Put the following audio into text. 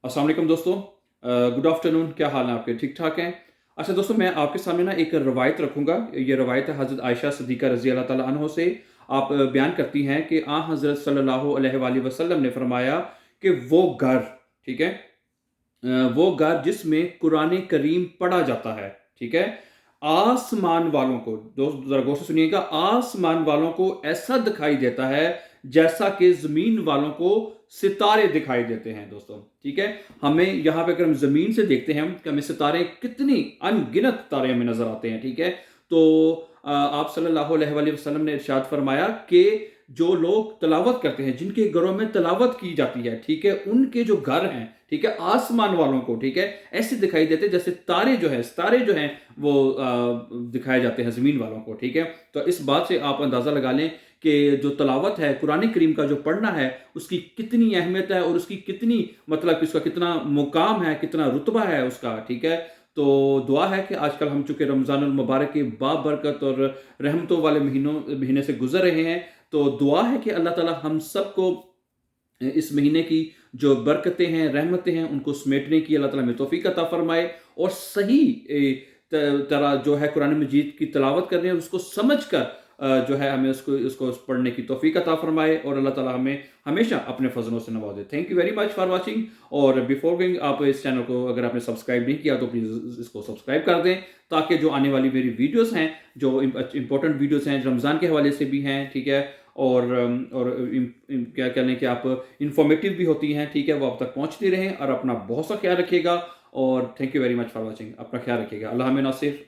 अस्सलाम वालेकुम दोस्तों। Good afternoon. क्या हाल है आपके? ठीक ठाक हैं? अच्छा दोस्तों, मैं आपके सामने ना एक रवायत रखूंगा। ये रवायत है हज़रत आयशा सिद्दीक़ा रज़ी अल्लाह ताला अन्हा से। आप बयान करती हैं कि हज़रत सल्लल्लाहु अलैहि वसल्लम ने फरमाया कि वो घर, ठीक है, वो घर जिसमें कुरान करीम पढ़ा जाता है, ठीक है, आसमान वालों को, दोस्त जरा गौर से सुनिएगा, आसमान वालों को ऐसा दिखाई देता है जैसा कि जमीन वालों को सितारे दिखाई देते हैं दोस्तों। ठीक है, हमें यहाँ पे अगर हम जमीन से देखते हैं कि हमें सितारे कितनी अनगिनत तारे हमें नजर आते हैं। ठीक है, तो आप सल्लल्लाहु अलैहि वसल्लम ने इरशाद फरमाया कि जो लोग तलावत करते हैं, जिनके घरों में तलावत की जाती है, ठीक है, उनके जो घर हैं, ठीक है, आसमान वालों को, ठीक है, ऐसे दिखाई देते जैसे तारे जो है, सितारे जो हैं वो दिखाए जाते हैं जमीन वालों को। ठीक है, तो इस बात से आप अंदाजा लगा लें कि जो तलावत है, कुरान करीम का जो पढ़ना है, उसकी कितनी अहमियत है और उसकी कितनी, मतलब उसका कितना मुकाम है, कितना रुतबा है उसका। ठीक है, तो दुआ है कि आजकल हम चूंकि रमज़ानुल मुबारक के बाबरकत और रहमतों वाले महीने से गुजर रहे हैं, तो दुआ है कि अल्लाह ताला हम सबको इस महीने की जो बरकतें हैं, रहमतें हैं, उनको समेटने की अल्लाह ताला हमें तौफीक अता फरमाए और सही तरह जो है कुरान मजीद की तिलावत करने, उसको समझ कर जो है हमें उसको उसको पढ़ने की तौफीक अता फरमाए और अल्लाह ताला हमें हमेशा अपने फजलों से नवाजे। Thank you very much for watching. और बिफोर गोइंग, आप इस चैनल को अगर आपने सब्सक्राइब नहीं किया तो प्लीज़ इसको सब्सक्राइब कर दें, ताकि जो आने वाली मेरी वीडियोस हैं, जो इंपॉर्टेंट वीडियोस हैं, रमज़ान के हवाले से भी हैं, ठीक है, और क्या कह लें कि आप इंफॉर्मेटिव भी होती हैं, ठीक है, वो आप तक पहुँचती रहें और अपना बहुत सा ख्याल रखिएगा। और thank you very much for watching. अपना ख्याल रखिएगा। अल्लाह में नासिर।